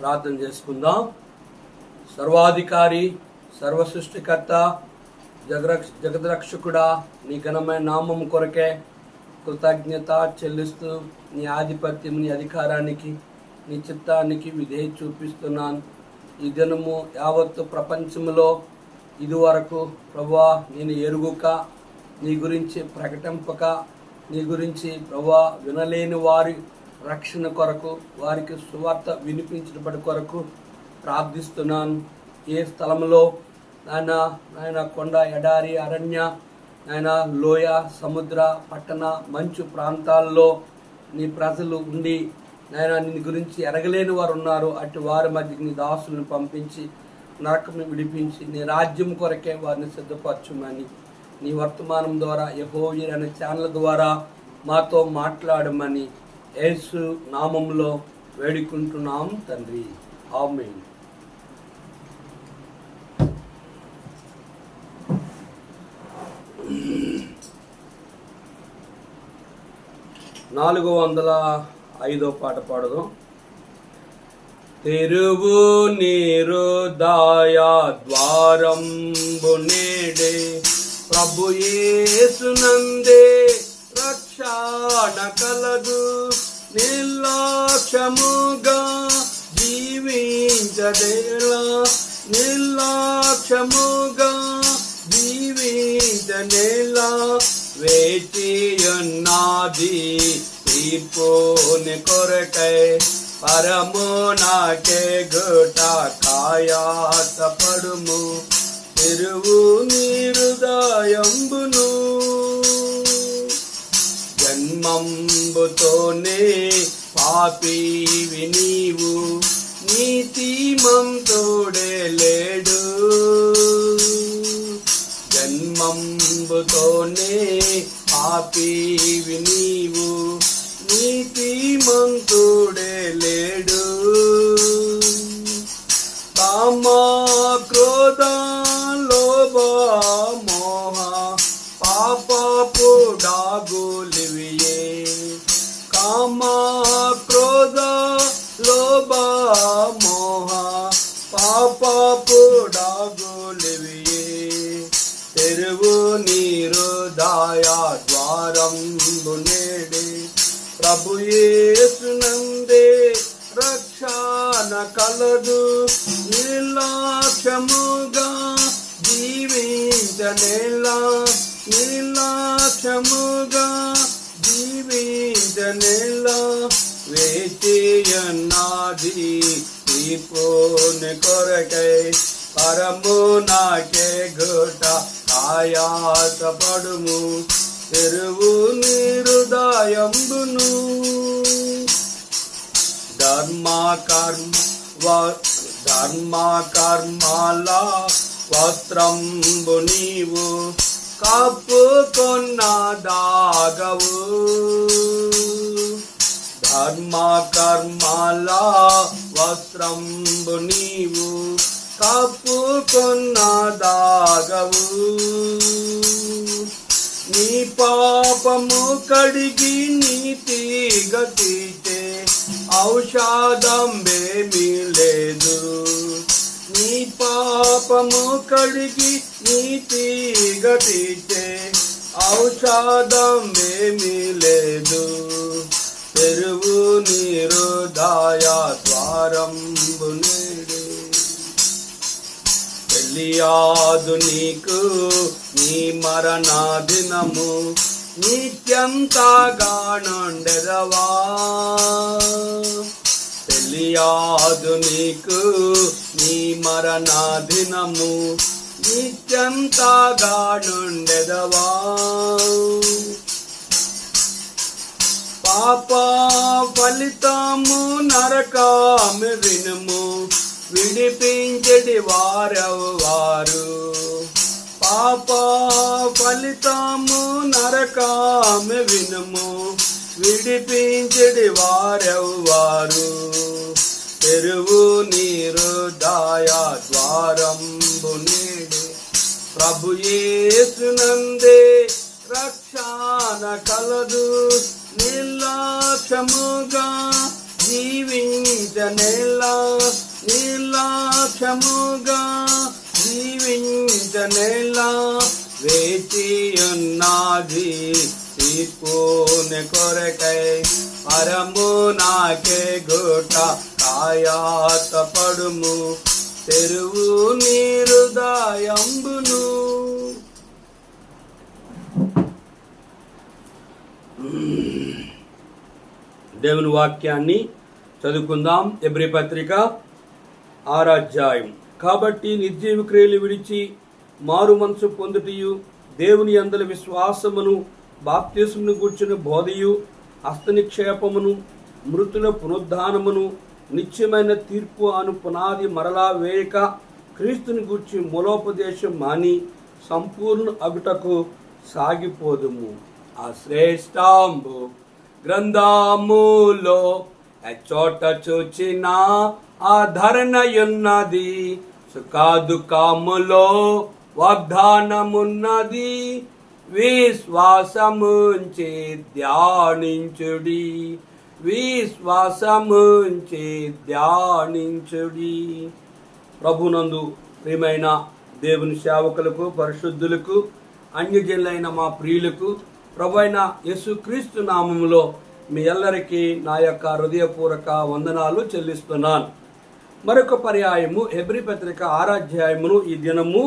ప్రార్థన చేసుకుందాం. సర్వాధికారి, సర్వసృష్టికర్త, జగద్రక్షకుడా, నీ ఘనమైన నామము కొరకే కృతజ్ఞత చెల్లిస్తూ నీ ఆధిపత్యం, నీ అధికారానికి, నీ చిత్తానికి విధేయత చూపిస్తున్నాను. ఈ దినము యావత్తు ప్రపంచంలో ఇదివరకు ప్రభువా నేను ఎరుగుక, నీ గురించి ప్రకటింపక, నీ గురించి ప్రభువా వినలేని వారి రక్షణ కొరకు, వారికి సువార్త వినిపించబడి కొరకు ప్రార్థిస్తున్నాను. ఏ స్థలంలో నాయన కొండ, ఎడారి, అరణ్య, నాయన లోయ, సముద్ర, పట్టణ, మంచు ప్రాంతాల్లో నీ ప్రజలు ఉండి నాయన నీ గురించి ఎరగలేని వారు ఉన్నారు. అటు వారి మధ్యకి నీ దాసులను పంపించి నరకను విడిపించి నీ రాజ్యం కొరకే వారిని సిద్ధపరచుమని నీ వర్తమానం ద్వారా యెహోవా అనే ఛానల్ ద్వారా మాతో మాట్లాడమని యేసు నామంలో వేడుకుంటున్నాం తండ్రి, ఆమేన్. 405 పాట పాడదాం. తెరువు నీరు దయా ద్వారంబు నేడే, ప్రభు యేసునందే రక్షణ కలదు. నిర్లక్ష్యముగా జీవించదేలా, నిర్లక్ష్యముగా జీవించనేలా, వేచియున్నది తీర్పుని కొరకై, పరమునకే గుట కాయాసపడుము. తెరువు నీ హృదయంబును, జన్మంబుతోనే పాపివి నీవు, నీతిమంతుడే లేడు. జన్మంబుతోనే పాపివి నీవు, నీతిమంతుడే లేడు. కామ, క్రోధ, లోభ, మోహ పాపపు డాగులివియే. కామ, క్రోధ, లోభ, మోహ పాపపు డాగులివియే. తెరువు నీ హృదయ ద్వారంబు నేడే, ప్రభు యేసునందే రక్షణ కలదు. నిర్లక్ష్యముగా జీవించనేలా, నిర్లక్ష్యముగా జీవించనేలా, వేచియున్నది తీర్పుని కొరకై, పరమునకే గుట కాయాసపడుము. తెరువు నీ హృదయంబును, ధర్మ కర్మల వస్త్రంబు నీవు కప్పుకొన్నదాగవు. ధర్మ కర్మల వస్త్రంబు నీవు కప్పుకొన్నదాగవు. నీ పాపము కడిగి నీతిగా తీర్చే ఔషధమేమీ లేదు. నీ పాపము కడిగి నీతిగా తీర్చే ఔషధమేమీ లేదు. తెరువు నీ హృదయ ద్వారంబు నేడే, తెలియదు నీకు నీ మరణ దినము, నిత్యంతగానుండెదవా. తెలియదు నీకు నీ మరణ దినము, నిత్యంతగానుండెదవా. పాప ఫలితము నరకము వినుము, విడిపించడి వారెవ్వారు. పాప ఫలితము నరకము వినుము, విడిపించడి వారెవ్వారు. తెరువు నీ హృదయ ద్వారంబు నేడే, ప్రభు యేసునందే రక్షణ కలదు. నిర్లక్ష్యముగా జీవించనేలా నిర్లక్ష్యముగా జీవించనేలా వేచియున్నది తీర్పుని కొరకై పరము నాకే గుట కాయాత పడుము తెరువు నీరుదాయంబును. దేవుని వాక్యాన్ని చదువుకుందాం. హెబ్రీ పత్రిక 6వ అధ్యాయం. కాబట్టి నిర్జీవ క్రియలు విడిచి మారు మనసు పొందుటయు దేవుని యందలి విశ్వాసమును బాప్తిస్మమును గూర్చిన బోధయు హస్తనిక్షేపమును మృతుల పునరుద్ధానమును నిత్యమైన తీర్పు అను పునాది మరలా వేయక క్రీస్తుని గూర్చి మూలోపదేశం మాని సంపూర్ణ అగుటకు సాగిపోదుము. ఆ శ్రేష్టాంబు గ్రంథములో చోట చూచిన ఆధరణయున్నది, సుఖదుఖములో వాగ్దానమున్నది. విశ్వాసముంచి ధ్యానించుడి, విశ్వాసముంచి ధ్యానించుడి. ప్రభునందు ప్రియమైన దేవుని సేవకులకు, పరిశుద్ధులకు, అన్యజనులైన మా ప్రియులకు ప్రభు అయిన యేసుక్రీస్తు నామములో మీ అందరికీ నా యొక్క హృదయపూర్వక వందనాలు చెల్లిస్తున్నాను. మరొక పర్యాయము హెబ్రీ పత్రిక 6వ అధ్యాయమును ఈ దినము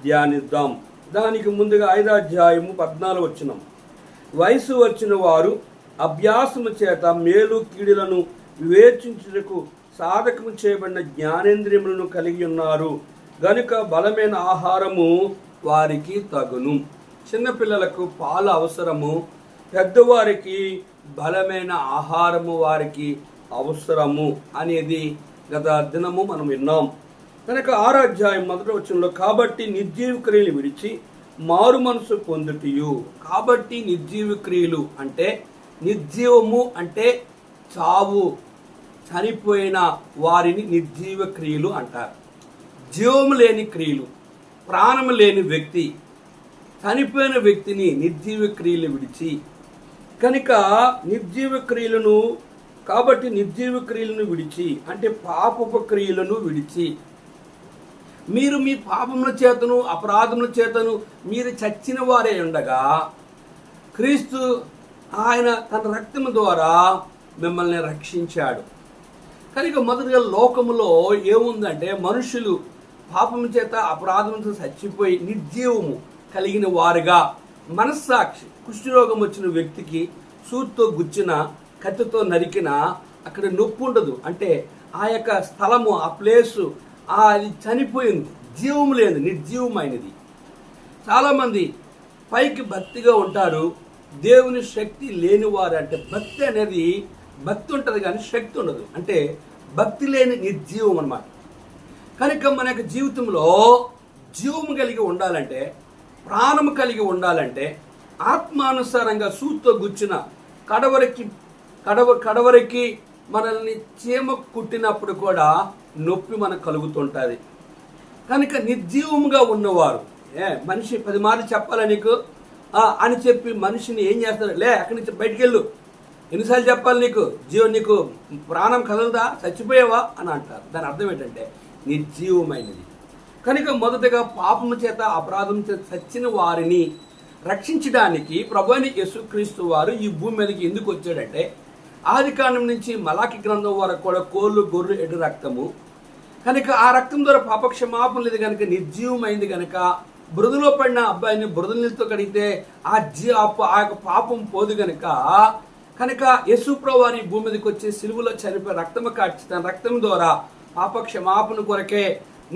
ధ్యానిద్దాం. దానికి ముందుగా 5వ అధ్యాయము 14వ వచనం. వయసు వచ్చిన వారు అభ్యాసము చేత మేలు కీడులను వివేచించుటకు సాధకము చేయబడిన జ్ఞానేంద్రియములను కలిగి ఉన్నారు గనుక బలమైన ఆహారము వారికి తగును. చిన్నపిల్లలకు పాలు అవసరము, పెద్దవారికి బలమైన ఆహారము వారికి అవసరము అనేది గత దినము మనం విన్నాం. కనుక 6వ అధ్యాయం 1వ వచనంలో కాబట్టి నిర్జీవ క్రియలు విడిచి మారు మనసు పొందుటయు. కాబట్టి నిర్జీవ క్రియలు అంటే నిర్జీవము అంటే చావు, చనిపోయిన వారిని నిర్జీవ క్రియలు అంటారు. జీవము లేని క్రియలు, ప్రాణము లేని వ్యక్తి, చనిపోయిన వ్యక్తిని నిర్జీవ క్రియలు విడిచి. కనుక నిర్జీవ క్రియలను కాబట్టి నిర్జీవ క్రియలను విడిచి అంటే పాపపు క్రియలను విడిచి మీరు మీ పాపముల చేతను అపరాధముల చేతను మీరు చచ్చిన వారే ఉండగా క్రీస్తు ఆయన తన రక్తము ద్వారా మిమ్మల్ని రక్షించాడు. కనుక మొదటిగా లోకములో ఏముందంటే మనుషులు పాపము చేత అపరాధములతో చచ్చిపోయి నిర్జీవము కలిగిన వారుగా, మనస్సాక్షి కుష్ఠరోగం వచ్చిన వ్యక్తికి సూత్తో గుచ్చిన, కత్తితో నరికిన అక్కడ నొప్పి ఉండదు. అంటే ఆ యొక్క స్థలము, ఆ ప్లేసు అది చనిపోయింది, జీవము లేదు, నిర్జీవమైనది. చాలామంది పైకి భక్తిగా ఉంటారు, దేవుని శక్తి లేనివారు. అంటే భక్తి అనేది భక్తి ఉంటుంది కానీ శక్తి ఉండదు. అంటే భక్తి లేని నిర్జీవం అన్నమాట. కనుక మన యొక్క జీవితంలో జీవము కలిగి ఉండాలంటే, ప్రాణము కలిగి ఉండాలంటే ఆత్మానుసారంగా సూత్తో గుచ్చిన కడవరికి మనల్ని చీమ కుట్టినప్పుడు కూడా నొప్పి మనకు కలుగుతుంటుంది. కనుక నిర్జీవముగా ఉన్నవారు మనిషి 10 మార్లు చెప్పాలా నీకు అని చెప్పి మనిషిని ఏం చేస్తారు, లే అక్కడి నుంచి బయటికి వెళ్ళు, ఎన్నిసార్లు చెప్పాలి నీకు, నీకు ప్రాణం కదలదా, చచ్చిపోయావా అని అంటారు. దాని అర్థం ఏంటంటే నిర్జీవమైనది. కనుక మొదటగా పాపము చేత అపరాధం చేత చచ్చిన వారిని రక్షించడానికి ప్రభువైన యేసుక్రీస్తు వారు ఈ భూమి మీదకి ఎందుకు వచ్చాడంటే, ఆదికాండం నుంచి మలాకి గ్రంథం వరకు కూడా కోళ్ళు, గొర్రెలు, ఎడ్డు రక్తము. కనుక ఆ రక్తం ద్వారా పాపక్షమాపణ లేదు కనుక నిర్జీవమైంది. కనుక బురదలో పడిన అబ్బాయిని బురద నీళ్ళతో కడిగితే ఆ యొక్క పాపం పోదు. కనుక యేసుప్రభువు వారి భూమి మీదకి వచ్చి సిలువలో చనిపోయి రక్తము కార్చి తన రక్తం ద్వారా పాపక్షమాపణ కొరకే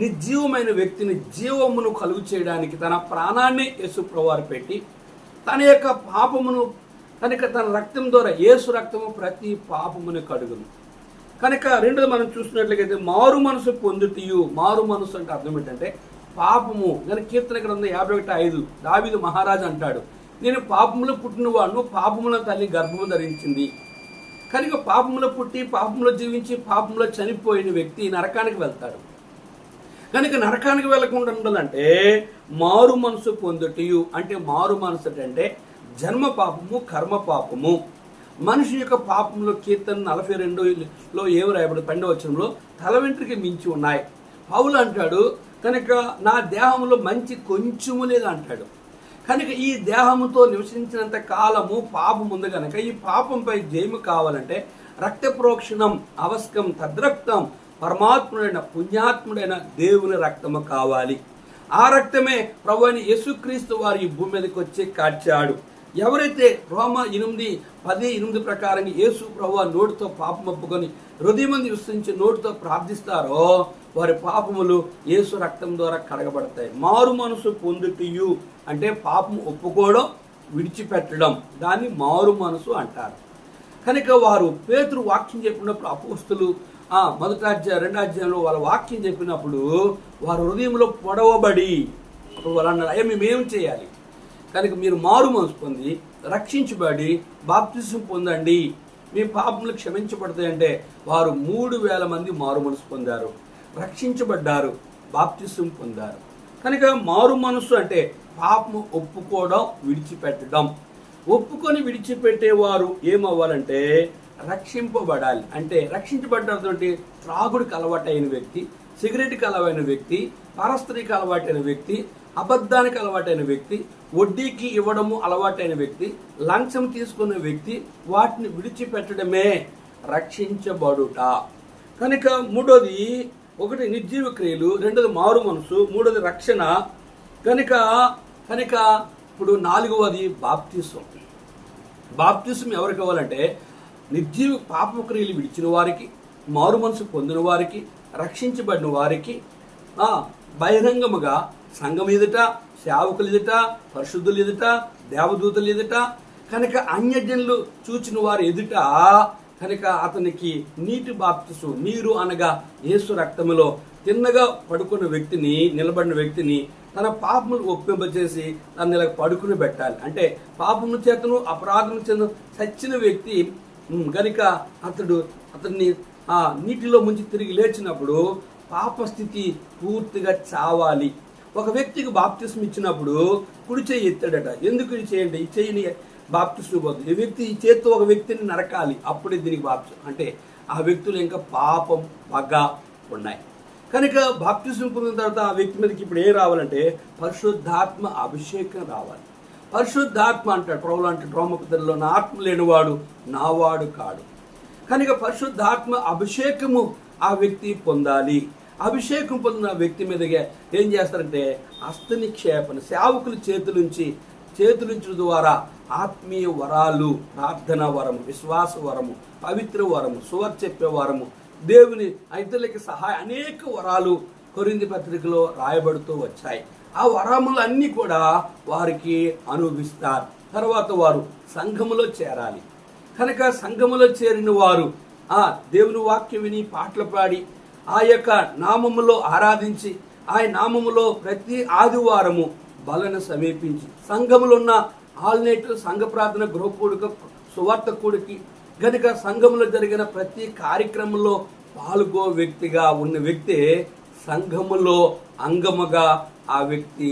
నిర్జీవమైన వ్యక్తిని జీవమును కలుగు చేయడానికి తన ప్రాణాన్ని యేసుప్రభువు వారు పెట్టి తన యొక్క పాపమును కనుక తన రక్తం ద్వారా, యేసు రక్తము ప్రతి పాపమును కడుగును. కనుక రెండోది మనం చూసినట్లయితే మారు మనసు పొందుటయు. మారు మనసు అంటే అర్థం ఏంటంటే పాపము. కనుక కీర్తన గ్రంథం 51:5 దావీదు మహారాజు అంటాడు, నేను పాపములో పుట్టినవాడును, పాపముల తల్లి గర్భము ధరించింది. కనుక పాపములో పుట్టి పాపంలో జీవించి పాపంలో చనిపోయిన వ్యక్తి నరకానికి వెళ్తాడు. కనుక నరకానికి వెళ్లకుండా ఉండాలంటే మారు మనసు పొందుటయు. అంటే మారు మనసు అంటే జన్మ పాపము, కర్మ పాపము. మనిషి యొక్క పాపంలో కీర్తన 42లో ఏమి రాయబడి 12వ తల వెంట్రుక మించి ఉన్నాయి. పౌలు అంటాడు కనుక నా దేహంలో మంచి కొంచెము లేదు అంటాడు. కనుక ఈ దేహముతో నివసించినంత కాలము పాపం ఉంది కనుక ఈ పాపంపై జయము కావాలంటే రక్త ప్రోక్షణం అవశ్యం. తద్రక్తం పరమాత్ముడైన పుణ్యాత్ముడైన దేవుని రక్తము కావాలి. ఆ రక్తమే ప్రభువైన యేసుక్రీస్తు వారు ఈ భూమి మీదకి వచ్చి కార్చాడు. ఎవరైతే రోమా 8:10 ప్రకారం యేసు ప్రభువు నోటితో పాపం ఒప్పుకొని హృదయమందు విశ్వసించి నోటితో ప్రార్థిస్తారో వారి పాపములు యేసు రక్తం ద్వారా కడగబడతాయి. మారు మనసు పొందుటయు అంటే పాపం ఒప్పుకోవడం, విడిచిపెట్టడం, దాన్ని మారు మనసు అంటారు. కనుక వారు పేతురు వాక్యం చెప్పినప్పుడు అపోస్తులు 1వ అధ్యాయం 2వ అధ్యాయంలో వాళ్ళ వాక్యం చెప్పినప్పుడు వారు హృదయంలో పొడవబడి అప్పుడు వాళ్ళు అన్నారు, అయ్యా మేమేం చేయాలి? కనుక మీరు మారు మనసు పొంది రక్షించబడి బాప్తిసం పొందండి, మీ పాపములు క్షమించబడతాయంటే వారు 3,000 మంది మారు మనసు పొందారు, రక్షించబడ్డారు, బాప్తిసం పొందారు. కనుక మారు మనసు అంటే పాపము ఒప్పుకోవడం, విడిచిపెట్టడం. ఒప్పుకొని విడిచిపెట్టేవారు ఏమవ్వాలంటే రక్షింపబడాలి. అంటే రక్షించబడ్డటువంటి త్రాగుడికి అలవాటైన వ్యక్తి, సిగరెట్కి అలవాటైన వ్యక్తి, పరస్త్రీకి అలవాటైన వ్యక్తి, అబద్ధానికి అలవాటైన వ్యక్తి, వడ్డీకి ఇవ్వడము అలవాటైన వ్యక్తి, లంచం తీసుకున్న వ్యక్తి, వాటిని విడిచిపెట్టడమే రక్షించబడుట. కనుక మూడోది 1 నిర్జీవ క్రియలు, 2ది మారు మనసు, 3ది రక్షణ. కనుక ఇప్పుడు 4వది బాప్తిసం. బాప్తిసం ఎవరికి ఇవ్వాలంటే నిర్జీవ పాప క్రియలు విడిచిన వారికి, మారు మనసు పొందిన వారికి, రక్షించబడిన వారికి, బహిరంగముగా సంఘం ఎదుట, సేవకులు ఎదుట, పరిశుద్ధులు ఎదుట, దేవదూతలు ఎదుట, కనుక అన్యజనులు చూచిన వారి ఎదుట కనుక అతనికి నీటి బాప్తిసం, నీరు అనగా యేసు రక్తములో తిన్నగా పడుకున్న వ్యక్తిని, నిలబడిన వ్యక్తిని తన పాపములు ఒప్పింపజేసి తను ఇలా పడుకుని పెట్టాలి. అంటే పాపము చేతను అపరాధము చేతను చచ్చిన వ్యక్తి కనుక అతన్ని నీటిలో ముంచి తిరిగి లేచినప్పుడు పాపస్థితి పూర్తిగా చావాలి. ఒక వ్యక్తికి బాప్తిసం ఇచ్చినప్పుడు కుడి చేయి ఎత్తాడట. ఎందుకు ఇది చేయండి? ఈ చేయిని బాప్తిసం పోతుంది. ఈ వ్యక్తి ఈ చేతితో ఒక వ్యక్తిని నరకాలి, అప్పుడే దీనికి బాప్తిసం. అంటే ఆ వ్యక్తులు ఇంకా పాపం, పగ ఉన్నాయి. కనుక బాప్తిసం పొందిన తర్వాత ఆ వ్యక్తి మీదకి ఇప్పుడు ఏం రావాలంటే పరిశుద్ధాత్మ అభిషేకం రావాలి. పరిశుద్ధాత్మ అంటాడు ప్రభువు అంటే రోమపత్రికలో, నా ఆత్మ లేనివాడు నావాడు కాడు. కనుక పరిశుద్ధాత్మ అభిషేకము ఆ వ్యక్తి పొందాలి. అభిషేకం పొందిన వ్యక్తి మీదగా ఏం చేస్తారంటే హస్తనిక్షేపణ, సేవకుల చేతులుంచడం ద్వారా ఆత్మీయ వరాలు, ప్రార్థనా వరము, విశ్వాస వరము, పవిత్ర వరము, సువార్త చెప్పే వరము, దేవుని ఇతరులకి సహాయం, అనేక వరాలు కొరింథీ పత్రికలో రాయబడుతూ వచ్చాయి. ఆ వరములు అన్నీ కూడా వారికి అనుభవిస్తారు. తర్వాత వారు సంఘములో చేరాలి. కనుక సంఘములో చేరిన వారు దేవుని వాక్యం విని, పాటలు పాడి, ఆ యొక్క నామములో ఆరాధించి, ఆ నామములో ప్రతి ఆదివారము బలను సమీపించి, సంఘములో ఉన్న ఆల్నేటివ్ సంఘ ప్రార్థన గృహకూడిక, సువార్త కూడికి గనుక సంఘంలో జరిగిన ప్రతి కార్యక్రమంలో పాల్గొ వ్యక్తిగా ఉన్న వ్యక్తి సంఘములో అంగముగా ఆ వ్యక్తి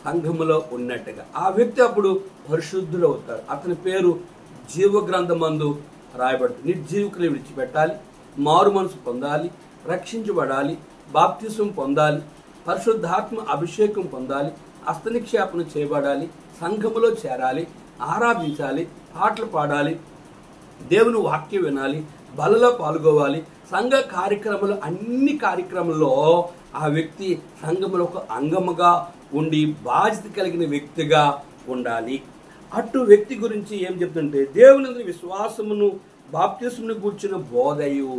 సంఘములో ఉన్నట్టుగా ఆ వ్యక్తి అప్పుడు పరిశుద్ధుడు అవుతాడు. అతని పేరు జీవగ్రంథమందు రాయబడుతుంది. నిర్జీవికులు విడిచిపెట్టాలి, మారు మనసు పొందాలి, రక్షించబడాలి, బాప్తిసం పొందాలి, పరిశుద్ధాత్మ అభిషేకం పొందాలి, హస్తనిక్షేపణ చేయబడాలి, సంఘములో చేరాలి, ఆరాధించాలి, పాటలు పాడాలి, దేవుని వాక్యం వినాలి, బలలో పాల్గొవాలి. సంఘ కార్యక్రమాలు, అన్ని కార్యక్రమాల్లో ఆ వ్యక్తి సంఘములో ఒక అంగముగా ఉండి బాధ్యత కలిగిన వ్యక్తిగా ఉండాలి. అటు వ్యక్తి గురించి ఏం చెప్తుంటే దేవుని విశ్వాసమును, బాప్తిసమును కూర్చున్న బోధయు.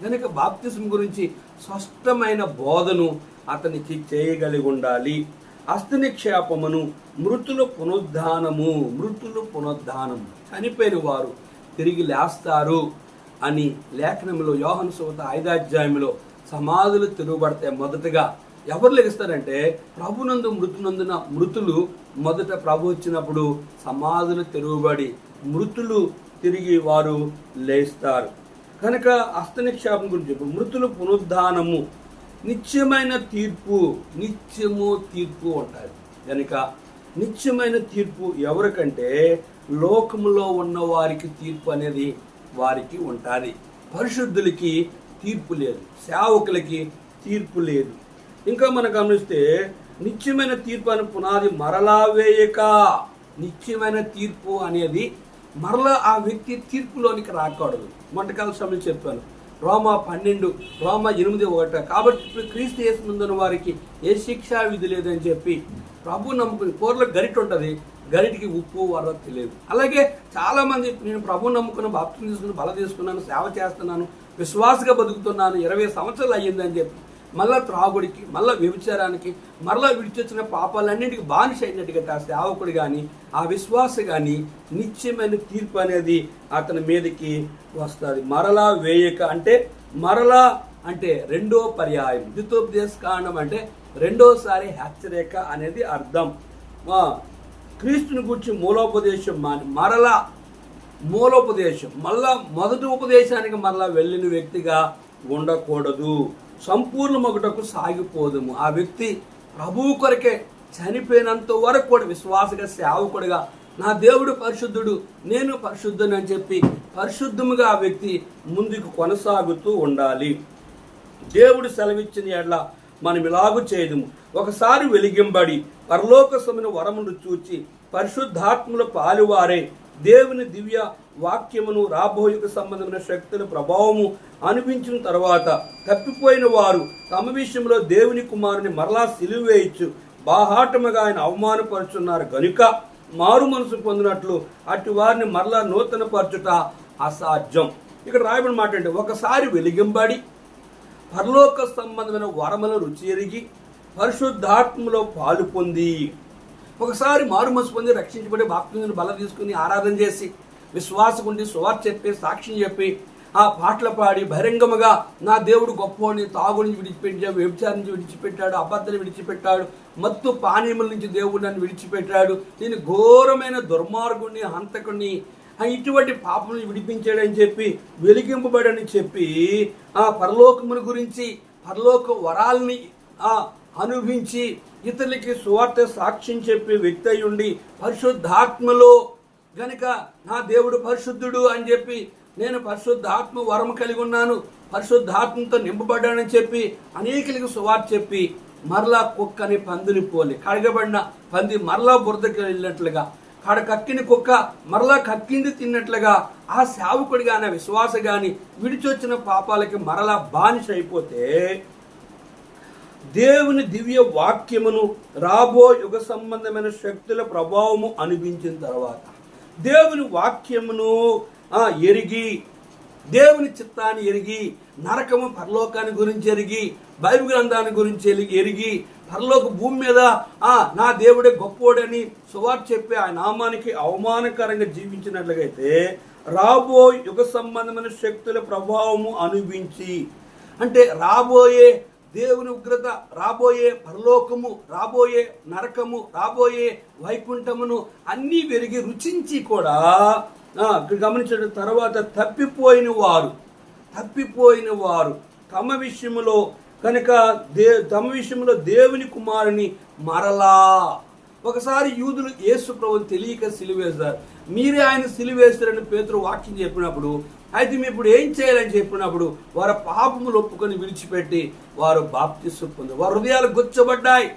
కనుక బాప్తిసం గురించి స్పష్టమైన బోధను అతనికి చేయగలిగి ఉండాలి. హస్తనిక్షేపమును, మృతుల పునరుద్ధానము, చనిపోయిన వారు తిరిగి లేస్తారు అని లేఖనంలో యోహాను సువార్త 5వ అధ్యాయంలో సమాధులు తిరుగుబడతాయి. మొదటగా ఎవరు లెగిస్తారంటే ప్రభునందు మృతునందున మృతులు. మొదట ప్రభు వచ్చినప్పుడు సమాధులు తిరుగుబడి మృతులు తిరిగి వారు లేస్తారు. కనుక హస్తనిక్షేపం గురించి మృతులు పునరుద్ధానము, నిత్యమైన తీర్పు, నిత్యము తీర్పు ఉంటారు. కనుక నిత్యమైన తీర్పు ఎవరికంటే లోకములో ఉన్న వారికి తీర్పు అనేది వారికి ఉంటుంది. పరిశుద్ధులకి తీర్పు లేదు, సేవకులకి తీర్పు లేదు. ఇంకా మనం గమనిస్తే నిత్యమైన తీర్పు అనే పునాది మరలా వేయక, నిత్యమైన తీర్పు అనేది మరలా ఆ వ్యక్తి తీర్పులోనికి రాకూడదు. వంటకాల సమయం చెప్పాను, రోమా 12, రోమా 8:1. కాబట్టి ఇప్పుడు క్రీస్తు యేసు నందున్న వారికి ఏ శిక్షా విధి లేదని చెప్పి ప్రభు నమ్ముకుని, కూరలో గరిట ఉంటుంది, గరిటికి ఉప్పు వర తెలియదు. అలాగే చాలామంది నేను ప్రభు నమ్ముకుని బాప్తిసం తీసుకుని బల తీసుకున్నాను, సేవ చేస్తున్నాను, విశ్వాసగా బతుకుతున్నాను, 20 సంవత్సరాలు అయ్యిందని చెప్పి మళ్ళా త్రాగుడికి, మళ్ళీ వ్యభిచారానికి, మళ్ళీ విడిచొచ్చిన పాపాలన్నింటికి బానిస అయినట్టుగా ఆ సేవకుడు కానీ ఆ విశ్వాస కానీ నిత్యమైన తీర్పు అనేది అతని మీదకి వస్తుంది. మరలా వేయక అంటే, మరలా అంటే రెండో పర్యాయం, ద్వితోపదేశ కాండం అంటే రెండోసారి హెచ్చరిక అనేది అర్థం. క్రీస్తుని గురించి మూలోపదేశం మాని మరలా మూలోపదేశం, మళ్ళా మొదటి ఉపదేశానికి మరలా వెళ్ళిన వ్యక్తిగా ఉండకూడదు. సంపూర్ణమగుటకు సాగిపోదుము. ఆ వ్యక్తి ప్రభువు కొరకే చనిపోయినంత వరకు కూడా విశ్వాసగా సేవకుడిగా నా దేవుడు పరిశుద్ధుడు, నేను పరిశుద్ధుని అని చెప్పి పరిశుద్ధముగా ఆ వ్యక్తి ముందుకు కొనసాగుతూ ఉండాలి. దేవుడు సెలవిచ్చిన ఎడల మనం ఇలాగూ చేయదుము. ఒకసారి వెలిగింబడి పరలోకసమైన వరమును చూచి పరిశుద్ధాత్మల పాలువారే దేవుని దివ్య వాక్యమును రాబోయేకు సంబంధమైన శక్తుల ప్రభావము అనిపించిన తర్వాత తప్పిపోయిన వారు తమ విషయంలో దేవుని కుమారుని మరలా సిలువ వేయచ్చు బాహాటముగా ఆయన అవమానపరుచున్నారు గనుక మారు మనసు పొందినట్లు అటు వారిని మరలా నూతన పరచుట అసాధ్యం. ఇక్కడ రాయబడిన మాట అంటే, ఒకసారి వెలిగింబడి పరలోక సంబంధమైన వరముల రుచి ఎరిగి పరిశుద్ధాత్మలో పాలు పొంది, ఒకసారి మారు మనసు పొంది రక్షించబడి బాప్తిస్మం బల తీసుకుని ఆరాధన చేసి విశ్వాసం ఉండి సువార్త చెప్పి సాక్ష్యం చెప్పి ఆ పాటలు పాడి బహిరంగముగా నా దేవుడు గొప్పవాడిని, తాగుడి నుంచి విడిచిపెట్టాడు, వ్యభిచారం నుంచి విడిచిపెట్టాడు, అబద్ధాలు విడిచిపెట్టాడు, మత్తు పానీయముల నుంచి దేవుడు నన్ను విడిచిపెట్టాడు, నేను ఘోరమైన దుర్మార్గుడిని, హంతకుడిని, ఇటువంటి పాపం విడిపించాడని చెప్పి వెలిగింపబడని చెప్పి ఆ పరలోకముని గురించి పరలోక వరాలని అనుభవించి ఇతరులకి సువార్త సాక్ష్యం చెప్పి వ్యక్తి అయి ఉండి పరిశుద్ధాత్మలో గనుక నా దేవుడు పరిశుద్ధుడు అని చెప్పి నేను పరిశుద్ధాత్మ వరం కలిగి ఉన్నాను, పరిశుద్ధాత్మతో నింపబడ్డానని చెప్పి అనేకులకి సువార్త చెప్పి మరలా కుక్కని పందిని పోలి కడగబడిన పంది మరలా బురదకి వెళ్ళినట్లుగా, కక్కిన కుక్క మరలా కక్కింది తిన్నట్లుగా ఆ సేవకుడు కానీ విశ్వాస కానీ విడిచొచ్చిన పాపాలకి మరలా బానిస అయిపోతే దేవుని దివ్య వాక్యమును రాబో యుగ సంబంధమైన శక్తుల ప్రభావము అనిపించిన తర్వాత దేవుని వాక్యమును ఎరిగి, దేవుని చిత్తాన్ని ఎరిగి, నరకము పరలోకాన్ని గురించి ఎరిగి, బైబిల్ గ్రంథాన్ని గురించి ఎరిగి, పరలోక భూమి మీద నా దేవుడే గొప్పోడని సువార్త చెప్పి ఆ నామానికి అవమానకరంగా జీవించినట్లుగైతే రాబో యుగ సంబంధమైన శక్తుల ప్రభావము అనుభవించి, అంటే రాబోయే దేవుని ఉగ్రత, రాబోయే పరలోకము, రాబోయే నరకము, రాబోయే వైకుంఠమును అన్నీ వెరిగి రుచించి కూడా గమనించిన తర్వాత తప్పిపోయిన వారు తమ విషయంలో కనుక తమ విషయంలో దేవుని కుమారుని మరలా, ఒకసారి యూదులు యేసు ప్రభువుని తెలియక సిలువేశారు, మీరే ఆయన సిలువేస్తారని పేతురు వాక్యం చెప్పినప్పుడు, అయితే మేము ఇప్పుడు ఏం చేయాలని చెప్పినప్పుడు వారి పాపములు ఒప్పుకొని విడిచిపెట్టి వారు బాప్తిస్మం పొందారు, వారి హృదయాలు గుచ్చబడ్డాయి.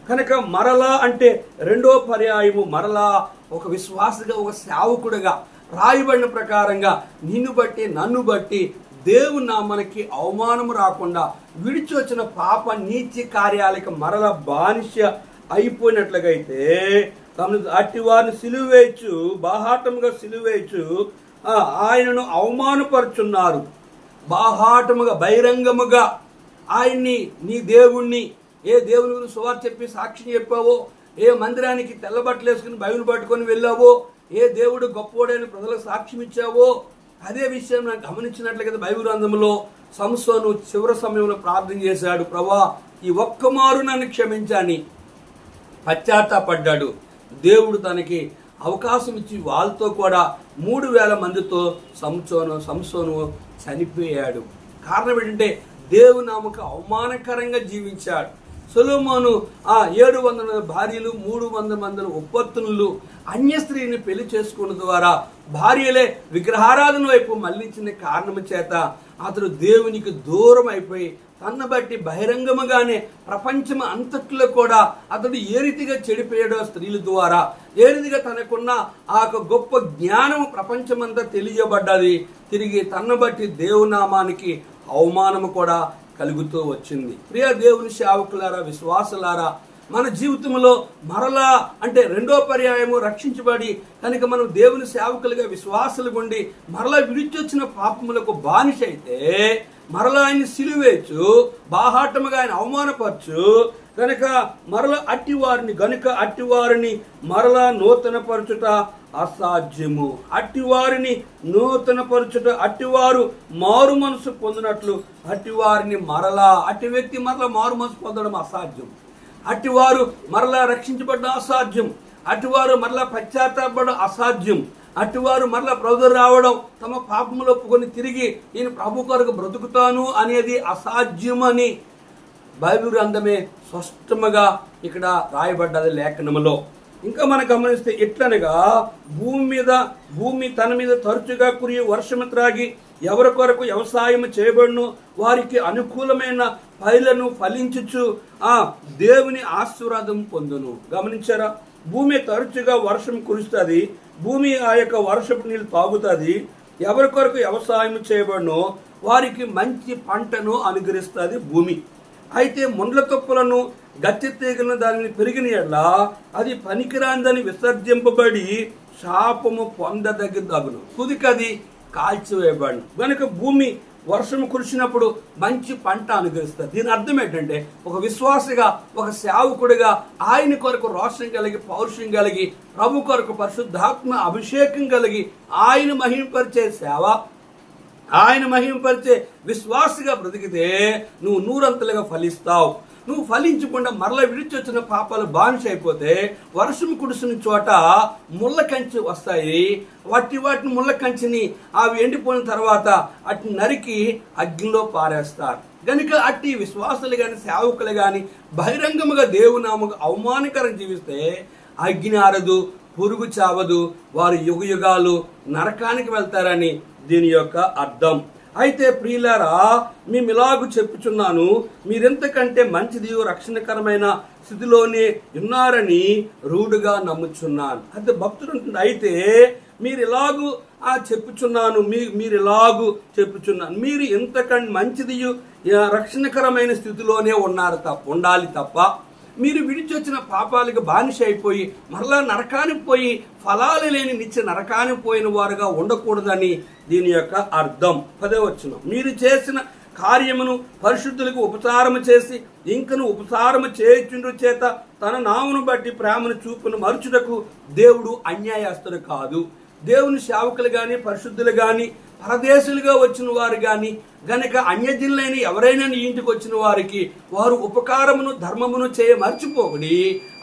కనుక మరలా అంటే రెండో పర్యాయము మరలా ఒక విశ్వాసగా, ఒక సేవకుడుగా రాయబడిన ప్రకారంగా నిన్ను బట్టి నన్ను బట్టి దేవుని నామానికి అవమానం రాకుండా విడిచి వచ్చిన పాప నీతి కార్యాలకు మరల బానిస అయిపోయినట్లుగైతే అట్టి వారిని సిలువేయచ్చు, బాహాటముగా సిలువేయచ్చు ఆయనను అవమానపరుచున్నారు. బాహాటముగా బహిరంగముగా ఆయన్ని, నీ దేవుణ్ణి, ఏ దేవుని గురించి సువార్త చెప్పి సాక్షిని చెప్పావో, ఏ మందిరానికి తెల్లబట్టలు వేసుకుని బైబిల్ పట్టుకొని వెళ్ళావో, ఏ దేవుడు గొప్పోడని ప్రజలకు సాక్ష్యం ఇచ్చావో, అదే విషయం నాకు గమనించినట్లుగా బైబిల్ గ్రంథంలో సంసోను చివరి సమయంలో ప్రార్థన చేశాడు, ప్రభా ఈ ఒక్కమారు నన్ను క్షమించని పశ్చాత్తాపడ్డాడు. దేవుడు తనకి అవకాశం ఇచ్చి వాళ్ళతో కూడా 3000 మందితో సంసోను చనిపోయాడు. కారణం ఏంటంటే దేవుని నామకు అవమానకరంగా జీవించాడు. సొలొమోను 700 భార్యలు 300 మంది ఉపపత్నులు అన్య స్త్రీని పెళ్లి చేసుకున్న ద్వారా భార్యలే విగ్రహారాధన వైపు మళ్లించిన కారణం చేత అతడు దేవునికి దూరం అయిపోయి తన్ను బట్టి బహిరంగముగానే ప్రపంచం అంతట్లో కూడా అతడు ఏ రీతిగా చెడిపోయాడో స్త్రీల ద్వారా, ఏ రీతిగా తనకున్న ఆ గొప్ప జ్ఞానం ప్రపంచమంతా తెలియబడ్డది. తిరిగి తన్ను బట్టి దేవునామానికి అవమానము కూడా కలుగుతూ వచ్చింది. ప్రియ దేవుని సేవకులారా, విశ్వాసులారా, మన జీవితంలో మరలా అంటే రెండో పర్యాయము రక్షించబడి కనుక మనం దేవుని సేవకులుగా విశ్వాసులుగా ఉండి మరలా విడిచొచ్చిన పాపములకు బానిస అయితే మరలా ఆయన సిలువేచ్చు, బాహాటముగా ఆయన అవమానపరచు కనుక అట్టివారిని మరలా నూతనపరచుట అసాధ్యము. అట్టివారిని నూతనపరచుట, అట్టివారు మారు మనసు పొందినట్లు అట్టివారిని అట్టి వ్యక్తి మరలా మారు మనసు పొందడం అసాధ్యం. అట్టివారు మరలా రక్షించబడడం అసాధ్యం. అట్టివారు మరలా పశ్చాత్తాపడడం అసాధ్యం. అట్టివారు మరలా ప్రభు రావడం, తమ పాపములు ఒప్పుకొని తిరిగి నేను ప్రభు కొరకు బ్రతుకుతాను అనేది అసాధ్యమని బైబిల్ గ్రంథమే స్పష్టముగా ఇక్కడ రాయబడ్డది లేఖనములో. ఇంకా మనం గమనిస్తే ఎట్లనగా భూమి తన మీద తరచుగా కురి వర్షము త్రాగి ఎవరి కొరకు వ్యవసాయం చేయబడును వారికి అనుకూలమైన పైలను ఫలించుచు దేవుని ఆశీర్వాదం పొందును. గమనించారా? భూమి తరచుగా వర్షం కురుస్తుంది, భూమి ఆ యొక్క వర్షపు నీళ్ళు తాగుతుంది. ఎవరి కొరకు వ్యవసాయం చేయబడును వారికి మంచి పంటను అనుగ్రహిస్తుంది భూమి. అయితే ముండ్ల తుప్పలను గట్టి తీగలను దానిని పెరిగిన ఎడ్ల అది పనికిరాందని విసర్జింపబడి శాపము పొందదగినదగును, తుదికది కాల్చివేయబడును. కనుక భూమి వర్షం కురిసినప్పుడు మంచి పంట అనుగ్రహిస్తుంది. దీని అర్థం ఏంటంటే ఒక విశ్వాసిగా, ఒక సేవకుడిగా ఆయన కొరకు రోషం కలిగి, పౌరుషం కలిగి, ప్రభు కొరకు పరిశుద్ధాత్మ అభిషేకం కలిగి ఆయన మహింపరిచే సేవ, ఆయన మహింపరిచే విశ్వాసిగా బ్రతికితే నువ్వు నూరంతలుగా ఫలిస్తావు. నువ్వు ఫలించకుండా మరలా విడిచొచ్చిన పాపాలు బానిస అయిపోతే వర్షం కురిసిన చోట ముళ్ళ కంచి వస్తాయి. వాటిని ముళ్ళ కంచిని అవి ఎండిపోయిన తర్వాత అటు నరికి అగ్నిలో పారేస్తారు. కనుక అట్టి విశ్వాసులు కానీ సేవకులు కానీ బహిరంగముగా దేవునామకు అవమానకరం జీవిస్తే అగ్ని ఆరదు, పురుగు చావదు, వారు యుగయుగాలు నరకానికి వెళ్తారని దీని యొక్క అర్థం. అయితే ప్రియులారా, మేము ఇలాగూ చెప్పుచున్నాను, మీరెంతకంటే మంచిది రక్షణకరమైన స్థితిలోనే ఉన్నారని రూఢుగా నమ్ముచున్నాను. అయితే భక్తుడు అంటుంది, అయితే మీరు ఇలాగూ చెప్పుచున్నాను, మీరు ఎంతకంటే మంచిది రక్షణకరమైన స్థితిలోనే ఉండాలి తప్ప మీరు విడిచొచ్చిన పాపాలకు బానిస అయిపోయి మరలా నరకానికి పోయి ఫలాలు లేని నిత్య నరకానికి పోయిన వారుగా ఉండకూడదని దీని యొక్క అర్థం. 10వ వచనం, మీరు చేసిన కార్యమును పరిశుద్ధులకు ఉపచారము చేసి ఇంకను ఉపచారము చేయుచుండు చేత తన నామును బట్టి ప్రేమను చూపును మరుచుటకు దేవుడు అన్యాయస్తుడు కాదు. దేవుని సేవకులు కానీ, పరిశుద్ధులు కానీ, పరదేశులుగా వచ్చిన వారు కానీ గనక అన్యజనులైన ఎవరైనా నీ ఇంటికి వచ్చిన వారికి వారు ఉపకారమును ధర్మమును మర్చిపోకుడి,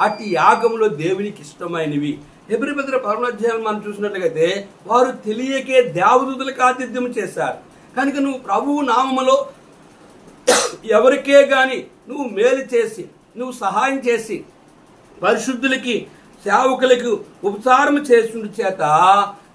అట్టి యాగములో దేవునికి ఇష్టమైనవి. హెబ్రీ పత్రిక 11వ అధ్యాయం మనం చూసినట్లయితే వారు తెలియకే దేవదూతలకు ఆతిథ్యం చేశారు. కనుక నువ్వు ప్రభువు నామములో ఎవరికే గాని నువ్వు మేలు చేసి, నువ్వు సహాయం చేసి పరిశుద్ధులకి, సేవకులకు ఉపచారం చేసిన చేత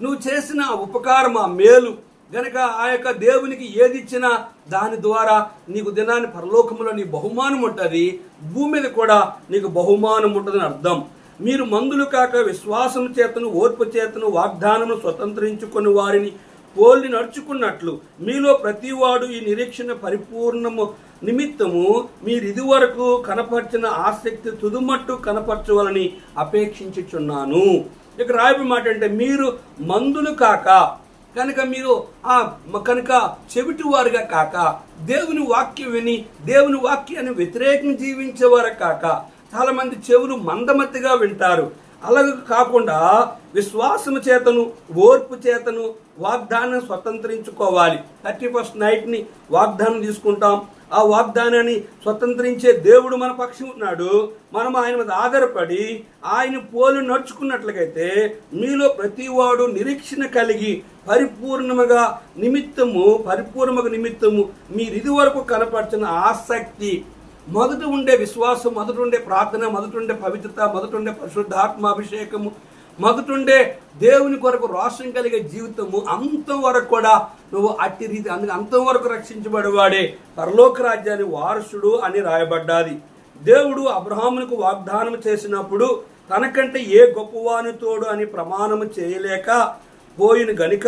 నువ్వు చేసిన ఉపకారం, ఆ మేలు గనక ఆ యొక్క దేవునికి ఏది ఇచ్చినా దాని ద్వారా నీకు దినాన్ని పరలోకములో నీ బహుమానం ఉంటుంది, భూమి మీద కూడా నీకు బహుమానం ఉంటుందని అర్థం. మీరు మందులు కాక విశ్వాసం చేతను, ఓర్పు చేతను వాగ్దానము స్వతంత్రించుకుని వారిని పోల్ని నడుచుకున్నట్లు మీలో ప్రతివాడు ఈ నిరీక్షణ పరిపూర్ణము నిమిత్తము మీరు ఇదివరకు కనపరిచిన ఆసక్తి తుదుమట్టు కనపరచవాలని అపేక్షించుచున్నాను. ఇక రాయబడిన మాట అంటే మీరు మందులు కాక కనుక చెవిటి వారుగా కాక, దేవుని వాక్యం విని దేవుని వాక్యాన్ని వ్యతిరేకంగా జీవించేవారు కాక, చాలా మంది చెవులు మందమతిగా వింటారు. అలాగ కాకుండా విశ్వాసము చేతను, ఓర్పు చేతను వాగ్దానం స్వతంత్రించుకోవాలి. 31st నైట్ని వాగ్దానం తీసుకుంటాం. ఆ వాగ్దానాన్ని స్వతంత్రించే దేవుడు మన పక్షం ఉన్నాడు. మనం ఆయన మీద ఆధారపడి ఆయన పోలు నడుచుకున్నట్లయితే మీలో ప్రతివాడు నిరీక్షణ కలిగి పరిపూర్ణముగా నిమిత్తము మీరు ఇది వరకు కనపరిచిన ఆసక్తి, మొదట ఉండే విశ్వాసం, మొదట ఉండే ప్రార్థన, మొదట ఉండే పవిత్రత, మొదట ఉండే పరిశుద్ధాత్మాభిషేకము, మొదట ఉండే దేవుని కొరకు రోషం కలిగే జీవితము, అంతం వరకు కూడా నువ్వు అట్టి రీతి అంతం వరకు రక్షించబడేవాడే పరలోక రాజ్యాన్ని వారసుడు అని రాయబడ్డాది. దేవుడు అబ్రహామునకు వాగ్దానం చేసినప్పుడు తనకంటే ఏ గొప్పవాని తోడు అని ప్రమాణము చేయలేక పోయిన గనుక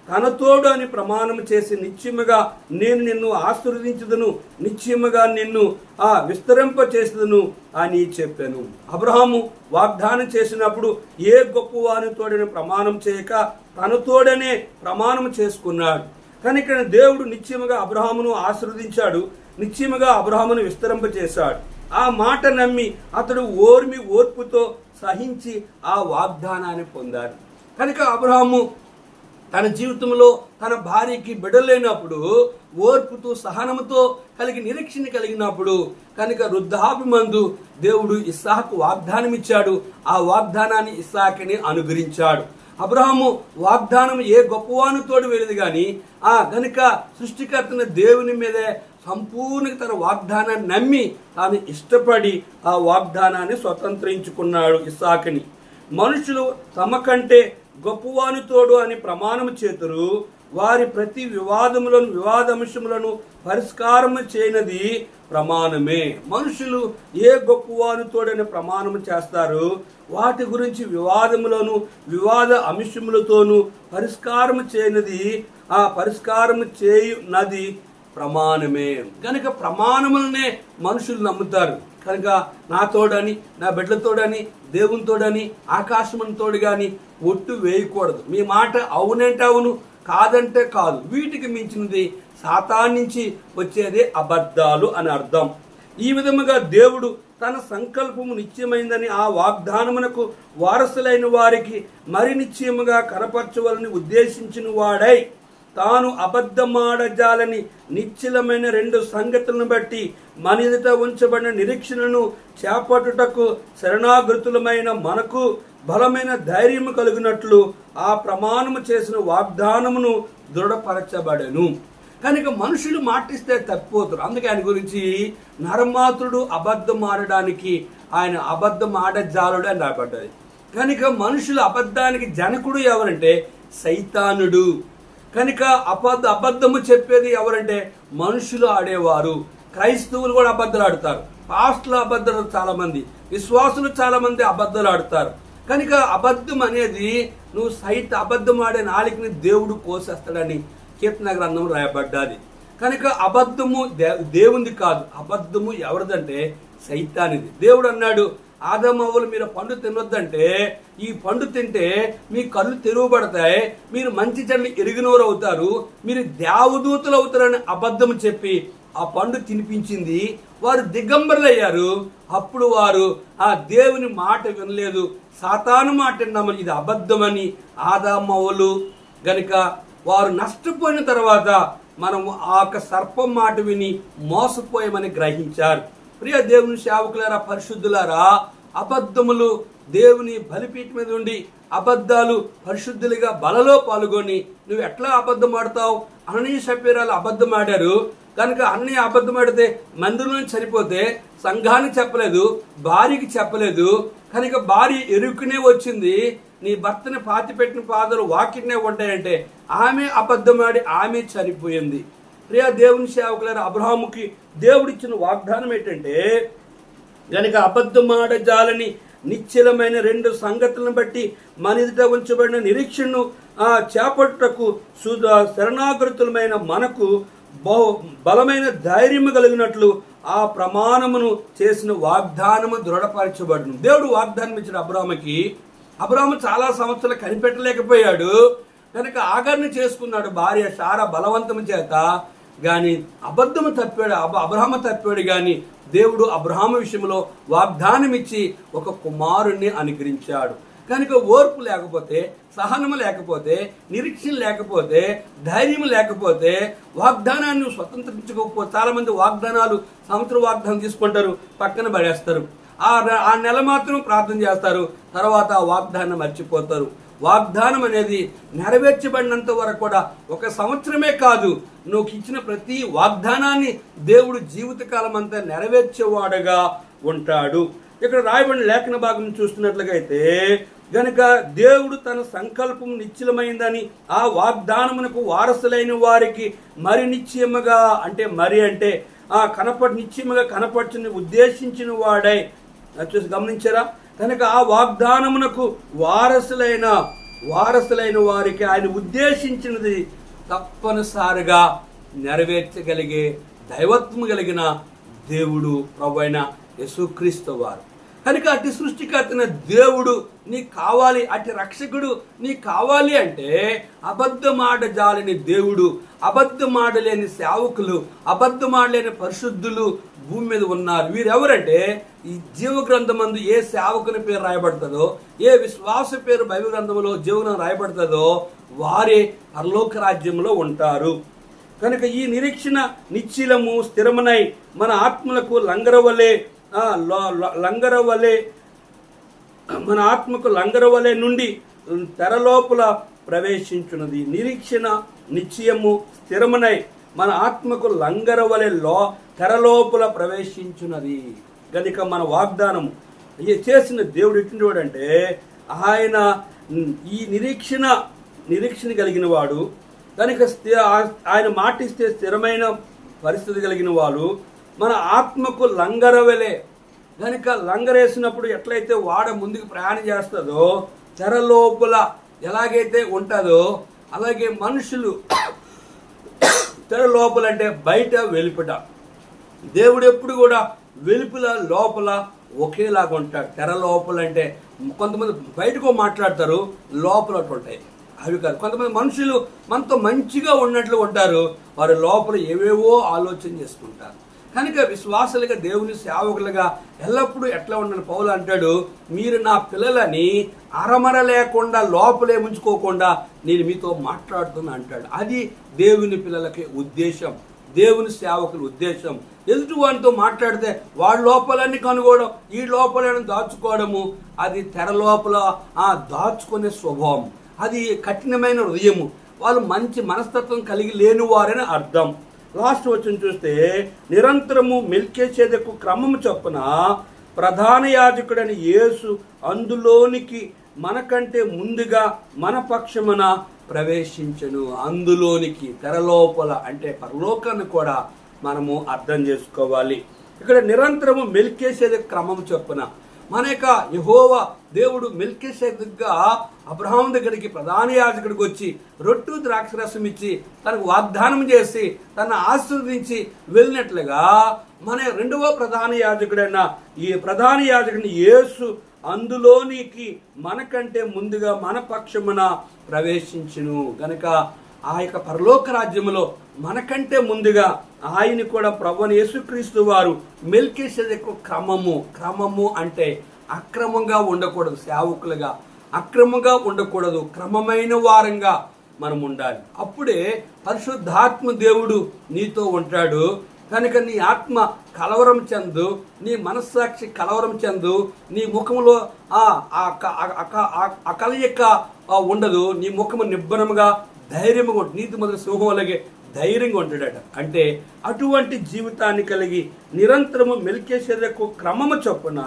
తన తోడు అని ప్రమాణం చేసి నిశ్చయముగా నేను నిన్ను ఆశీర్వదించుదును, నిశ్చయముగా నిన్ను విస్తరింప చేసేదను అని చెప్పాను. అబ్రహాము వాగ్దానం చేసినప్పుడు ఏ గొప్పవాని తోడని ప్రమాణం చేయక తన తోడనే ప్రమాణం చేసుకున్నాడు. కానీ ఇక్కడ దేవుడు నిశ్చయముగా అబ్రహామును ఆశీర్వదించాడు, నిశ్చయముగా అబ్రహామును విస్తరింప చేశాడు. ఆ మాట నమ్మి అతడు ఓర్పుతో సహించి ఆ వాగ్దానాన్ని పొందాడు. కనుక అబ్రహాము తన జీవితంలో తన భార్యకి బిడ్డలేనప్పుడు ఓర్పుతో సహనముతో నిరీక్షణ కలిగినప్పుడు కనుక వృద్ధాభిమందు దేవుడు ఇస్సాకు వాగ్దానం ఇచ్చాడు. ఆ వాగ్దానాన్ని ఇస్సాకుని అనుగ్రహించాడు. అబ్రహాము వాగ్దానం ఏ గొప్పవానితోడు వెళ్ళదు కానీ గనుక సృష్టికర్తన దేవుని మీదే సంపూర్ణంగా తన వాగ్దానాన్ని నమ్మి తాను ఇష్టపడి ఆ వాగ్దానాన్ని స్వతంత్రించుకున్నాడు ఇస్సాకుని. మనుషులు తమ కంటే గొప్పవానితోడు అని ప్రమాణం చేతురు, వారి ప్రతి వివాదాంశములను పరిష్కారము చేయనది ప్రమాణమే. మనుషులు ఏ గొప్పవానితోడని ప్రమాణం చేస్తారు, వాటి గురించి వివాద అంశములతోనూ పరిష్కారము చేయనది పరిష్కారము చేయునది ప్రమాణమే. కనుక ప్రమాణములనే మనుషులు నమ్ముతారు. కనుక నా తోడని, నా బిడ్డల తోడని, దేవుని తోడని, ఆకాశముని తోడు కానీ ఒట్టు వేయకూడదు. మీ మాట అవునంటే అవును, కాదంటే కాదు. వీటికి మించినది సాతాను నుంచి వచ్చేదే అబద్ధాలు అని అర్థం. ఈ విధముగా దేవుడు తన సంకల్పము నిశ్చయమైందని ఆ వాగ్దానమునకు వారసులైన వారికి మరి నిశ్చయముగా కనపరచవలని ఉద్దేశించిన వాడై తాను అబద్ధమాడజాలని నిశ్చలమైన 2 సంగతులను బట్టి మన ఎదుట ఉంచబడిన నిరీక్షణను చేపట్టుటకు శరణాగతులమైన మనకు బలమైన ధైర్యము కలిగినట్లు ఆ ప్రమాణము చేసిన వాగ్దానమును దృఢపరచబడెను. కనుక మనుషులు మాటిస్తే తప్పిపోతారు. అందుకే ఆయన గురించి నరమాతుడు అబద్ధం ఆడడానికి ఆయన అబద్ధం ఆడజాలుడు అని రాబడ్డది. కనుక మనుషులు అబద్ధానికి జనకుడు ఎవరంటే సైతానుడు. కనుక అబద్ధము చెప్పేది ఎవరంటే మనుషులు ఆడేవారు. క్రైస్తవులు కూడా అబద్ధాలు ఆడతారు, పాస్టర్లు అబద్ధాలు చాలా మంది, విశ్వాసులు చాలా మంది అబద్ధాలు ఆడతారు. కనుక అబద్ధం అనేది అబద్ధం ఆడే నాలుకని దేవుడు కోసేస్తాడని కీర్తన గ్రంథం రాయబడ్డాది. కనుక అబద్ధము దేవుంది కాదు, అబద్ధము ఎవరిదంటే సైతానిది. దేవుడు అన్నాడు, ఆదామవ్వలు మీరు పండు తినొద్దంటే ఈ పండు తింటే మీ కళ్ళు తెరువబడతాయి, మీరు మంచి చెడ్డలు ఎరిగినవారు అవుతారు, మీరు దేవదూతలు అవుతారని అబద్ధం చెప్పి ఆ పండు తినిపించింది. వారు దిగంబరులు అయ్యారు. అప్పుడు వారు ఆ దేవుని మాట వినలేదు, సాతాను మాట విన్నామని ఇది అబద్ధమని ఆదామవ్వలు గనుక వారు నష్టపోయిన తర్వాత మనము ఆ సర్పం మాట విని మోసపోయామని గ్రహించారు. ప్రియ దేవుని సేవకులారా, పరిశుద్ధులారా, అబద్ధములు దేవుని బలిపీఠ మీద ఉండి అబద్ధాలు పరిశుద్ధులుగా బలలో పాల్గొని నువ్వు ఎట్లా అబద్ధం ఆడతావు? అననీయ సఫీరాలు అబద్ధం ఆడారు. కనుక అన్నీ అబద్ధం ఆడితే మందిరంలో చనిపోతే సంఘానికి చెప్పలేదు, భార్యకి చెప్పలేదు. కనుక భార్య ఎరుకునే వచ్చింది, నీ భర్తని పాతిపెట్టిన పాదాలు వాకిట్నే ఉంటాయంటే ఆమె అబద్ధమాడి ఆమె చనిపోయింది. ప్రియ దేవుని సేవకులారా, అబ్రహాముకి దేవుడిచ్చిన వాగ్దానం ఏంటంటే గనుక అబద్ధమాడజాలని నిశ్చలమైన 2 సంగతులను బట్టి మన ఎదుట ఉంచబడిన నిరీక్షణను చేపట్టుటకు శరణాగతులమైన మనకు బలమైన ధైర్యము కలిగినట్లు ఆ ప్రమాణమును చేసిన వాగ్దానము దృఢపరచబడును. దేవుడు వాగ్దానం ఇచ్చిన అబ్రహాము చాలా సంవత్సరాలు కనిపెట్టలేకపోయాడు. కనుక ఆగర్ని చేసుకున్నాడు భార్య శారా బలవంతము చేత. గాని అబద్ధము తప్పాడు, అబ్రహాము తప్పాడు. గాని దేవుడు అబ్రహాము విషయంలో వాగ్దానం ఇచ్చి ఒక కుమారుణ్ణి అనుగ్రహించాడు. కనుక ఓర్పు లేకపోతే, సహనము లేకపోతే, నిరీక్షణ లేకపోతే, ధైర్యం లేకపోతే వాగ్దానాన్ని స్వతంత్రించుకోకపోతే, చాలా మంది వాగ్దానాలు సంవత్సరం వాగ్దానం తీసుకుంటారు, పక్కన పడేస్తారు. ఆ నెల మాత్రం ప్రార్థన చేస్తారు, తర్వాత ఆ వాగ్దానం మర్చిపోతారు. వాగ్దానం అనేది నెరవేర్చబడినంత వరకు కూడా 1 సంవత్సరమే కాదు, నువ్వు ఇచ్చిన ప్రతి వాగ్దానాన్ని దేవుడు జీవితకాలం అంతా నెరవేర్చేవాడుగా ఉంటాడు. ఇక్కడ రాయబడిన లేఖన భాగం చూస్తున్నట్లుగా అయితే గనుక దేవుడు తన సంకల్పం నిశ్చలమైందని ఆ వాగ్దానమునకు వారసులైన వారికి మరి నిశ్చయముగా అంటే నిశ్చయముగా కనపరచుని ఉద్దేశించిన వాడై చూసి గమనించారా? కనుక ఆ వాగ్దానమునకు వారసులైన వారికి ఆయన ఉద్దేశించినది తప్పనిసరిగా నెరవేర్చగలిగే దైవత్వం కలిగిన దేవుడు ప్రభువైన యేసుక్రీస్తు వారు. కనుక అటు సృష్టికర్తన దేవుడు నీకు కావాలి, అటు రక్షకుడు నీకు కావాలి అంటే అబద్ధమాడజాలని దేవుడు, అబద్ధమాడలేని సేవకులు, అబద్ధమాడలేని పరిశుద్ధులు భూమి మీద ఉన్నారు. వీరెవరంటే ఈ జీవ గ్రంథమందు ఏ సేవకుని పేరు రాయబడుతుందో, ఏ విశ్వాస పేరు బైబిల్ గ్రంథంలో జీవనం రాయబడుతుందో వారే పరలోక రాజ్యంలో ఉంటారు. కనుక ఈ నిరీక్షణ నిశ్చలము స్థిరమనై మన ఆత్మలకు మన ఆత్మకు లంగరవలే నుండి తెరలోపల ప్రవేశించున్నది. నిరీక్షణ నిశ్చయము స్థిరమనై మన ఆత్మకు లంగరవలే తెరలోపల ప్రవేశించున్నది. కనుక మన వాగ్దానం చేసిన దేవుడు ఎటువంటి అంటే ఆయన ఈ నిరీక్షణ కలిగిన వాడు. కనుక ఆయన మాటిస్తే స్థిరమైన పరిస్థితి కలిగిన వాడు. మన ఆత్మకు లంగరవలే, కనుక లంగరేసినప్పుడు ఎట్లయితే వాడ ముందుకు ప్రయాణం చేస్తుందో తెర లోపల ఎలాగైతే ఉంటుందో అలాగే మనుషులు తెర లోపల అంటే బయట వెలుపట. దేవుడు ఎప్పుడు కూడా వెలుపల లోపల ఒకేలాగా ఉంటాడు. తెర లోపల అంటే కొంతమంది బయటకు మాట్లాడతారు, లోపల ఉంటాయి అవి కాదు. కొంతమంది మనుషులు మనతో మంచిగా ఉన్నట్లు ఉంటారు, వారి లోపల ఏవేవో ఆలోచన చేసుకుంటారు. కనుక విశ్వాసులుగా దేవుని సేవకులుగా ఎల్లప్పుడూ ఎట్లా ఉండాలి? పౌలు అంటాడు, మీరు నా పిల్లలని అరమర లేకుండా లోపలే ఉంచుకోకుండా నేను మీతో మాట్లాడుతున్నా అంటాడు. అది దేవుని పిల్లలకి ఉద్దేశం, దేవుని సేవకుల ఉద్దేశం. ఎదుటి వాడితో మాట్లాడితే వాడి లోపలన్నీ కనుగోవడం, ఈ లోపలని దాచుకోవడము, అది తెర లోపల దాచుకునే స్వభావం, అది కఠినమైన హృదయము, వాళ్ళు మంచి మనస్తత్వం కలిగి లేని వారని అర్థం. లాస్ట్ వచ్చిన చూస్తే నిరంతరము మెల్కీషెదెకు క్రమము చొప్పున ప్రధాన యాజకుడని యేసు అందులోనికి మనకంటే ముందుగా మన పక్షమున ప్రవేశించను. అందులోనికి తెరలోపల అంటే పరలోకాన్ని కూడా మనము అర్థం చేసుకోవాలి. ఇక్కడ నిరంతరము మెల్కీషెదెకు క్రమము చొప్పున మన యొక్క యెహోవా దేవుడు మెల్కీషెదెకుగా అబ్రహాం దగ్గరికి ప్రధాన యాజకుడికి వచ్చి రొట్టు ద్రాక్షరసం ఇచ్చి తనకు వాగ్దానం చేసి తన ఆశీర్వదించి వెళ్ళినట్లుగా మన రెండవ ప్రధాన యాజకుడైన ఈ ప్రధాన యాజకుడిని యేసు అందులోనికి మనకంటే ముందుగా మన పక్షమున ప్రవేశించును. గనుక ఆ యొక్క పరలోక రాజ్యములో మనకంటే ముందుగా ఆయన కూడా ప్రభువైన యేసుక్రీస్తు వారు మెల్కీషెదెకు క్రమము అంటే అక్రమంగా ఉండకూడదు. సేవకులుగా అక్రమంగా ఉండకూడదు, క్రమమైన వారంగా మనం ఉండాలి. అప్పుడే పరిశుద్ధాత్మ దేవుడు నీతో ఉంటాడు. కనుక నీ ఆత్మ కలవరం చెందు, నీ మనస్సాక్షి కలవరం చెందు, నీ ముఖంలో కలయిక ఉండదు, నీ ముఖము నిబ్బరముగా ధైర్యముగా ఉంటుంది. నీతి మొదలు సింహం అలాగే ధైర్యంగా ఉంటాడట. అంటే అటువంటి జీవితాన్ని కలిగి నిరంతరము మెల్కీషెదెకు క్రమము చొప్పున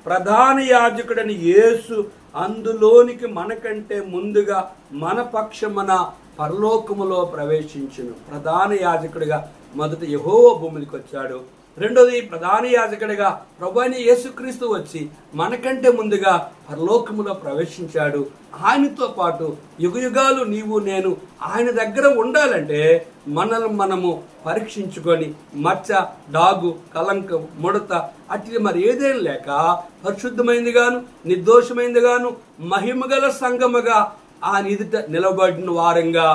ప్రధాన యాజకుడని యేసు అందులోనికి మనకంటే ముందుగా మన పక్షమున పరలోకములో ప్రవేశించును. ప్రధాన యాజకుడిగా మొదట యెహోవా భూమికి వచ్చాడు. రెండోది ప్రధాన యాజకుడిగా ప్రభువైన యేసుక్రీస్తు వచ్చి మనకంటే ముందుగా పరలోకములో ప్రవేశించాడు. ఆయనతో పాటు యుగయుగాలు నీవు నేను ఆయన దగ్గర ఉండాలంటే మనల్ని మనము పరీక్షించుకొని మచ్చ, డాగు, కలంకం, ముడత అట్లా మరి ఏదేం లేక పరిశుద్ధమైంది గాను నిర్దోషమైంది గాను మహిమగల సంగముగా ఆయన ఎదుట నిలబడిన వారంగా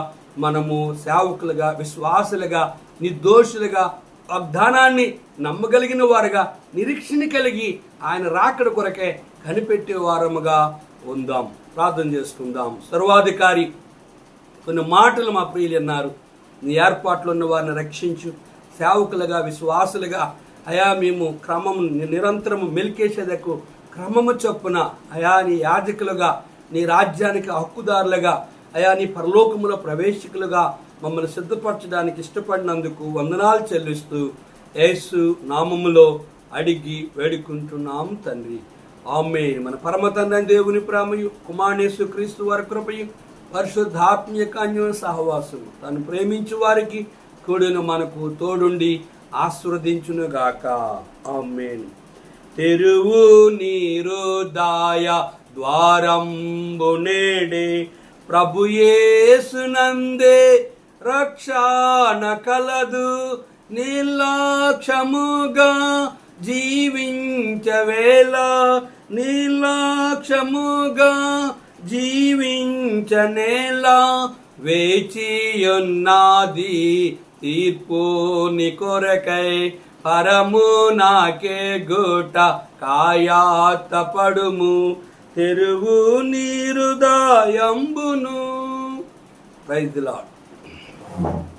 మనము సేవకులుగా విశ్వాసులుగా నిర్దోషులుగా వాగ్దానాన్ని నమ్మగలిగిన వారుగా నిరీక్షణ కలిగి ఆయన రాకడ కొరకే కనిపెట్టే వారముగా ఉందాం. ప్రార్థన చేసుకుందాం. సర్వాధికారి కొన్ని మాటలు మా ప్రియులు అన్నారు, నీ ఏర్పాట్లు ఉన్న వారిని రక్షించు. సేవకులుగా విశ్వాసులుగా అయా మేము నిరంతరము మెల్కీషెదెకు క్రమము చొప్పున అయా నీ యాజకులుగా నీ రాజ్యానికి హక్కుదారులుగా అయా నీ పరలోకములో ప్రవేశికులుగా మమ్మల్ని సిద్ధపరచడానికి ఇష్టపడినందుకు వందనాలు చెల్లిస్తూ యేసు నామములో అడిగి వేడుకుంటున్నాం తండ్రి. ఆమేన్. మన పరమ తండ్రి దేవుని ప్రేమయు కుమారుని యేసుక్రీస్తు వారి కృపయు పరిశుద్ధాత్మీయ అన్యోన్య సహవాసము తను ప్రేమించు వారికి కూడిన మనకు తోడుండి ఆశీర్వదించునుగాక. ఆమేన్. తెరువు నీరుదాయ ద్వారంబు నేడే ప్రభు యేసునందే రక్షణ కలదు. నిర్లక్ష్యముగా జీవించవేళ నిర్లక్ష్యముగా జీవించనేలా వేచియున్నది తీర్పు నీ కొరకై పరము నాకే గుట కాయాత పడుము తెరువు నీరుదాయంబును. Praise the lord.